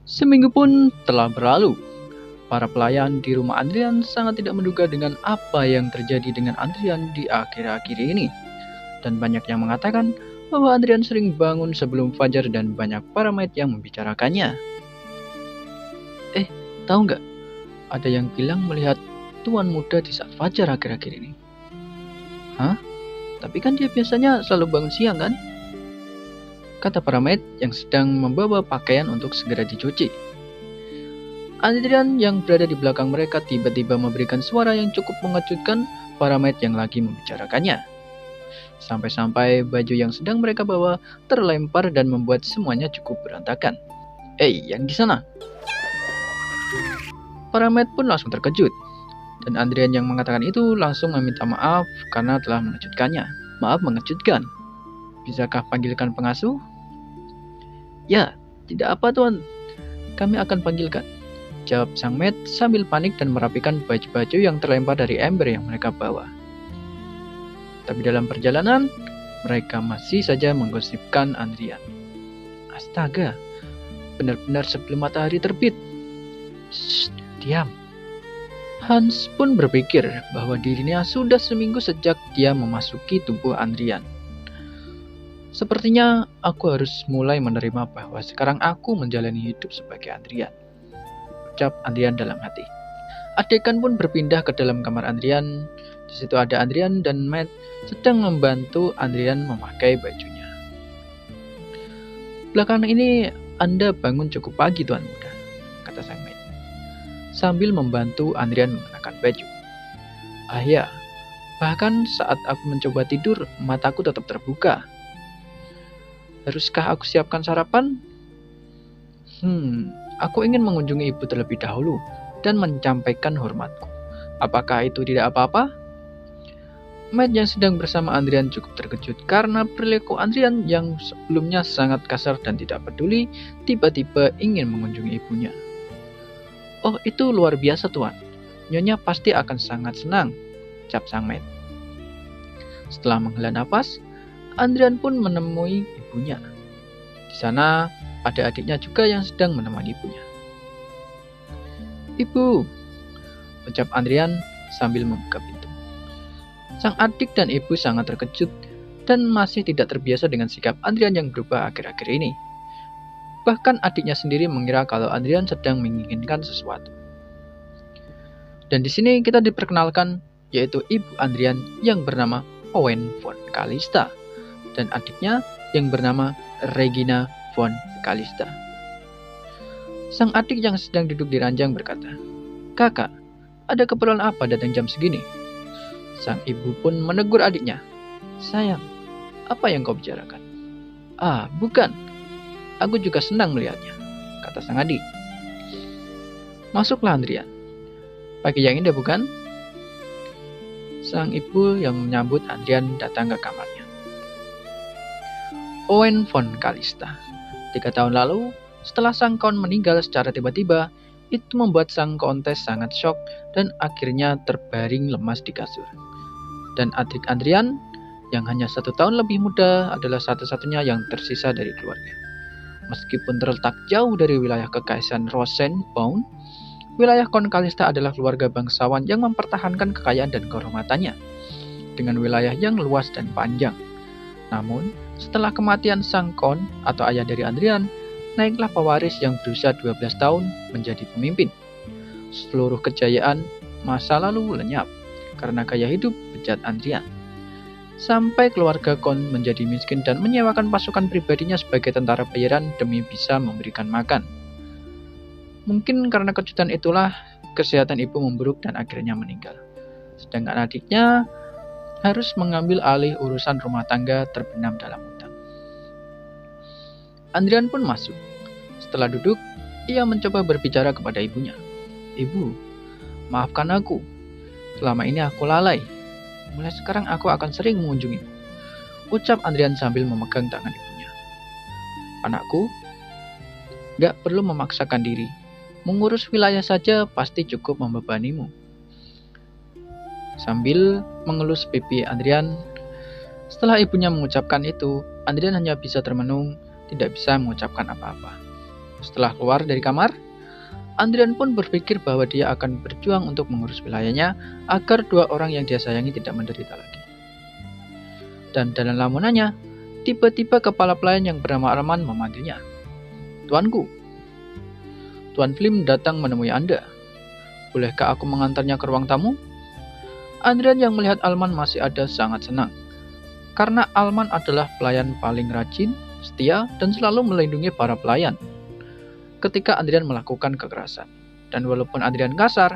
Seminggu pun telah berlalu. Para pelayan di rumah Andrian sangat tidak menduga dengan apa yang terjadi dengan Andrian di akhir-akhir ini. Dan banyak yang mengatakan bahwa Andrian sering bangun sebelum fajar dan banyak para maid yang membicarakannya. Tahu nggak? Ada yang bilang melihat tuan muda di saat fajar akhir-akhir ini. Hah? Tapi kan dia biasanya selalu bangun siang kan? Kata para maid yang sedang membawa pakaian untuk segera dicuci. Adrian yang berada di belakang mereka tiba-tiba memberikan suara yang cukup mengejutkan para maid yang lagi membicarakannya. Sampai-sampai baju yang sedang mereka bawa terlempar dan membuat semuanya cukup berantakan. Yang di sana! Para maid pun langsung terkejut. Dan Adrian yang mengatakan itu langsung meminta maaf karena telah mengejutkannya. Maaf mengejutkan. Bisakah panggilkan pengasuh? Ya, tidak apa tuan. Kami akan panggilkan. Jawab sang maid sambil panik dan merapikan baju-baju yang terlempar dari ember yang mereka bawa. Tapi dalam perjalanan, mereka masih saja menggosipkan Adrian. Astaga, benar-benar sebelum matahari terbit. Shh, diam. Hans pun berpikir bahwa dirinya sudah seminggu sejak dia memasuki tubuh Adrian. Sepertinya aku harus mulai menerima bahwa sekarang aku menjalani hidup sebagai Adrian. Ucap Adrian dalam hati. Adegan pun berpindah ke dalam kamar Adrian. Di situ ada Adrian dan Matt sedang membantu Adrian memakai bajunya. Belakangan ini Anda bangun cukup pagi tuan muda, kata sang Matt, sambil membantu Adrian mengenakan baju. Ya, bahkan saat aku mencoba tidur, mataku tetap terbuka. Haruskah aku siapkan sarapan? Aku ingin mengunjungi ibu terlebih dahulu dan menyampaikan hormatku. Apakah itu tidak apa-apa? Matt yang sedang bersama Adrian cukup terkejut karena perilaku Adrian yang sebelumnya sangat kasar dan tidak peduli, tiba-tiba ingin mengunjungi ibunya. Oh, itu luar biasa tuan. Nyonya pasti akan sangat senang, ucap sang Matt. Setelah menghela nafas, Adrian pun menemui ibunya. Di sana ada adiknya juga yang sedang menemani ibunya. Ibu, ucap Adrian sambil membuka pintu. Sang adik dan ibu sangat terkejut dan masih tidak terbiasa dengan sikap Adrian yang berubah akhir-akhir ini. Bahkan adiknya sendiri mengira kalau Adrian sedang menginginkan sesuatu. Dan di sini kita diperkenalkan yaitu ibu Adrian yang bernama Owen von Calista dan adiknya yang bernama Regina von Calista. Sang adik yang sedang duduk di ranjang berkata, "Kakak, ada keperluan apa datang jam segini?" Sang ibu pun menegur adiknya, "Sayang, apa yang kau bicarakan?" Bukan. Aku juga senang melihatnya," kata sang adik. "Masuklah Adrian. Pagi yang indah bukan?" Sang ibu yang menyambut Adrian datang ke kamarnya. Owen von Calista. 3 tahun lalu, setelah sang Count meninggal secara tiba-tiba, itu membuat sang Countess sangat shock dan akhirnya terbaring lemas di kasur. Dan adik Adrian, yang hanya 1 tahun lebih muda, adalah satu-satunya yang tersisa dari keluarga. Meskipun terletak jauh dari wilayah kekaisaran Rosenborg, wilayah Count Calista adalah keluarga bangsawan yang mempertahankan kekayaan dan kehormatannya, dengan wilayah yang luas dan panjang. Namun, setelah kematian sang Count atau ayah dari Adrian, naiklah pewaris yang berusia 12 tahun menjadi pemimpin. Seluruh kejayaan masa lalu lenyap karena gaya hidup bejat Adrian. Sampai keluarga Count menjadi miskin dan menyewakan pasukan pribadinya sebagai tentara bayaran demi bisa memberikan makan. Mungkin karena kejutan itulah kesehatan ibu memburuk dan akhirnya meninggal. Sedangkan adiknya harus mengambil alih urusan rumah tangga terbenam dalam hutang. Adrian pun masuk. Setelah duduk, ia mencoba berbicara kepada ibunya. "Ibu, maafkan aku. Selama ini aku lalai. Mulai sekarang aku akan sering mengunjungimu," ucap Adrian sambil memegang tangan ibunya. "Anakku, gak perlu memaksakan diri. Mengurus wilayah saja pasti cukup membebanimu." Sambil mengelus pipi Adrian, setelah ibunya mengucapkan itu, Adrian hanya bisa termenung, tidak bisa mengucapkan apa-apa. Setelah keluar dari kamar, Andrian pun berpikir bahwa dia akan berjuang untuk mengurus wilayahnya agar dua orang yang dia sayangi tidak menderita lagi. Dan dalam lamunannya, tiba-tiba kepala pelayan yang bernama Arman memanggilnya. "Tuanku, Tuan Flim datang menemui Anda. Bolehkah aku mengantarnya ke ruang tamu?" Andrian yang melihat Alman masih ada sangat senang. Karena Alman adalah pelayan paling rajin, setia, dan selalu melindungi para pelayan ketika Andrian melakukan kekerasan. Dan walaupun Andrian kasar,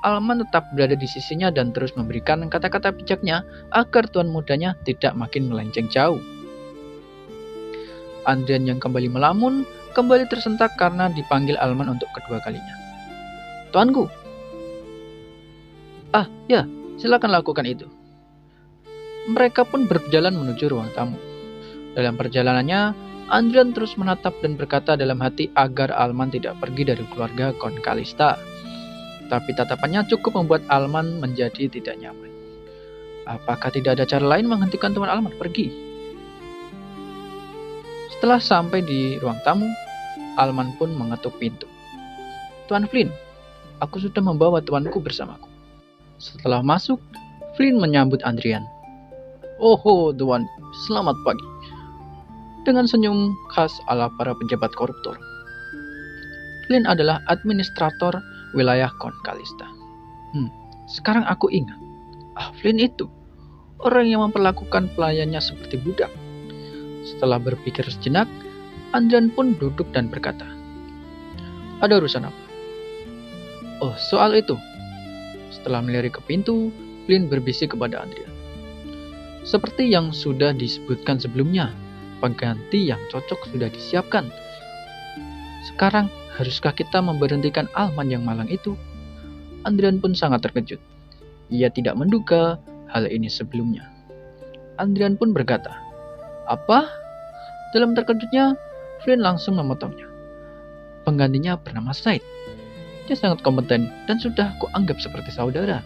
Alman tetap berada di sisinya dan terus memberikan kata-kata bijaknya agar tuan mudanya tidak makin melenceng jauh. Andrian yang kembali melamun, kembali tersentak karena dipanggil Alman untuk kedua kalinya. "Tuanku." "Ah, ya, silakan lakukan itu." Mereka pun berjalan menuju ruang tamu. Dalam perjalanannya, Andrian terus menatap dan berkata dalam hati agar Alman tidak pergi dari keluarga Kon Kalista. Tapi tatapannya cukup membuat Alman menjadi tidak nyaman. Apakah tidak ada cara lain menghentikan Tuan Alman pergi? Setelah sampai di ruang tamu, Alman pun mengetuk pintu. "Tuan Flynn, aku sudah membawa tuanku bersamaku." Setelah masuk, Flynn menyambut Andrian. "Oh, Tuan, selamat pagi." Dengan senyum khas ala para pejabat koruptor. Flynn adalah administrator wilayah Kon Kalista. Sekarang aku ingat. Flynn itu orang yang memperlakukan pelayannya seperti budak. Setelah berpikir sejenak, Andrian pun duduk dan berkata, "Ada urusan apa?" "Oh, soal itu." Setelah melirik ke pintu, Flynn berbisik kepada Andrian. "Seperti yang sudah disebutkan sebelumnya, pengganti yang cocok sudah disiapkan. Sekarang, haruskah kita memberhentikan Alman yang malang itu?" Andrian pun sangat terkejut. Ia tidak menduga hal ini sebelumnya. Andrian pun berkata, "Apa?" Dalam terkejutnya, Flynn langsung memotongnya. "Penggantinya bernama Said. Dia sangat kompeten dan sudah kuanggap seperti saudara."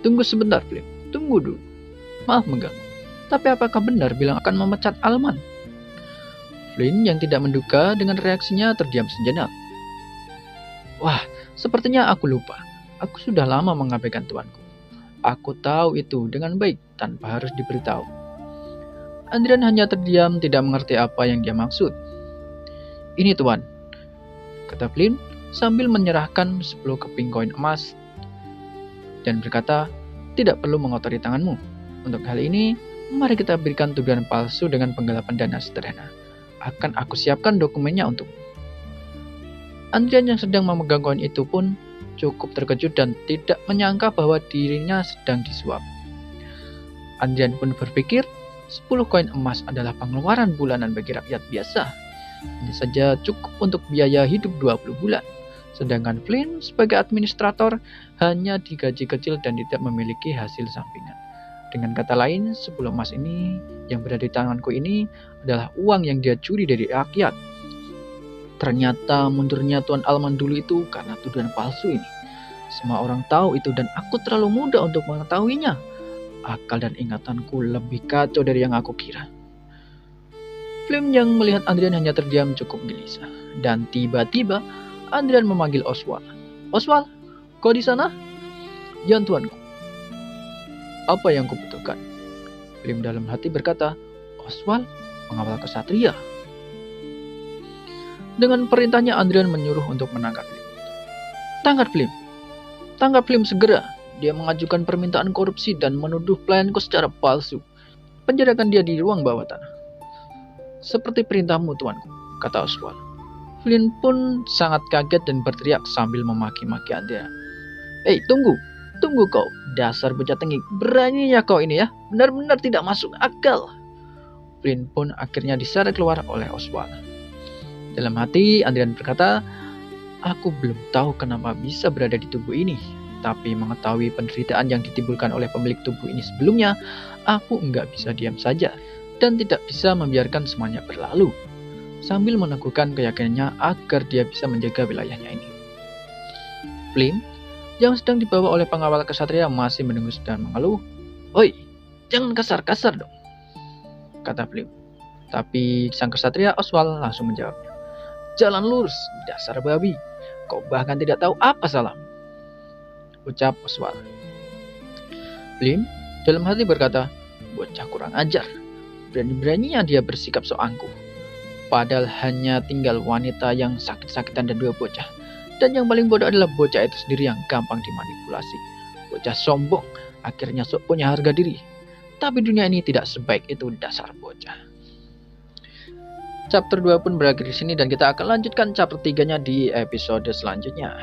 "Tunggu sebentar, Flynn. Tunggu dulu. Maaf mengganggu. Tapi apakah benar bilang akan memecat Alman?" Flynn yang tidak menduga dengan reaksinya terdiam sejenak. "Wah, sepertinya aku lupa. Aku sudah lama mengabaikan tuanku. Aku tahu itu dengan baik tanpa harus diberitahu." Andrian hanya terdiam, tidak mengerti apa yang dia maksud. "Ini tuan," kata Flynn sambil menyerahkan 10 keping koin emas dan berkata, "Tidak perlu mengotori tanganmu. Untuk hal ini, mari kita berikan tuduhan palsu dengan penggelapan dana sederhana. Akan aku siapkan dokumennya untuk." Andrian yang sedang memegang koin itu pun cukup terkejut dan tidak menyangka bahwa dirinya sedang disuap. Andrian pun berpikir 10 koin emas adalah pengeluaran bulanan bagi rakyat biasa. Ini saja cukup untuk biaya hidup 20 bulan. Sedangkan Flynn sebagai administrator hanya digaji kecil dan tidak memiliki hasil sampingan. Dengan kata lain, 10 emas ini yang berada di tanganku ini adalah uang yang dia curi dari rakyat. Ternyata mundurnya Tuan Alman dulu itu karena tuduhan palsu ini. Semua orang tahu itu dan aku terlalu muda untuk mengetahuinya. Akal dan ingatanku lebih kacau dari yang aku kira. Flynn yang melihat Andrian hanya terdiam cukup gelisah. Dan tiba-tiba Andrian memanggil Oswald. "Oswald, kau di sana?" "Ya, tuanku." "Apa yang kubutuhkan?" Flynn dalam hati berkata, "Oswald, pengawal kesatria." Dengan perintahnya Andrian menyuruh untuk menangkap Flynn. "Tangkap Flynn. Tangkap Flynn segera. Dia mengajukan permintaan korupsi dan menuduh pelayanku secara palsu. Penjarakan dia di ruang bawah tanah." "Seperti perintahmu, tuanku," kata Oswald. Flynn pun sangat kaget dan berteriak sambil memaki-maki Andrian. "Hei, tunggu! Tunggu kau, dasar bocah tengik. Beraninya kau ini ya, benar-benar tidak masuk akal." Flynn pun akhirnya diseret keluar oleh Oswald. Dalam hati, Andrian berkata, "Aku belum tahu kenapa bisa berada di tubuh ini. Tapi mengetahui penderitaan yang ditimbulkan oleh pemilik tubuh ini sebelumnya, aku enggak bisa diam saja dan tidak bisa membiarkan semuanya berlalu." Sambil meneguhkan keyakinannya agar dia bisa menjaga wilayahnya ini. Flynn yang sedang dibawa oleh pengawal kesatria masih mendengus dan mengeluh. "Oi, jangan kasar-kasar dong," kata Flynn. Tapi sang kesatria Oswald langsung menjawabnya. Jalan lurus, dasar babi. Kau bahkan tidak tahu apa salah, ucap Oswald. Blim dalam hati berkata, bocah kurang ajar. Berani-beraninya dia bersikap so angkuh. Padahal hanya tinggal wanita yang sakit-sakitan dan 2 bocah. Dan yang paling bodoh adalah bocah itu sendiri yang gampang dimanipulasi. Bocah sombong, akhirnya sok punya harga diri. Tapi dunia ini tidak sebaik itu, dasar bocah. Chapter 2 pun berakhir di sini dan kita akan lanjutkan chapter 3-nya di episode selanjutnya.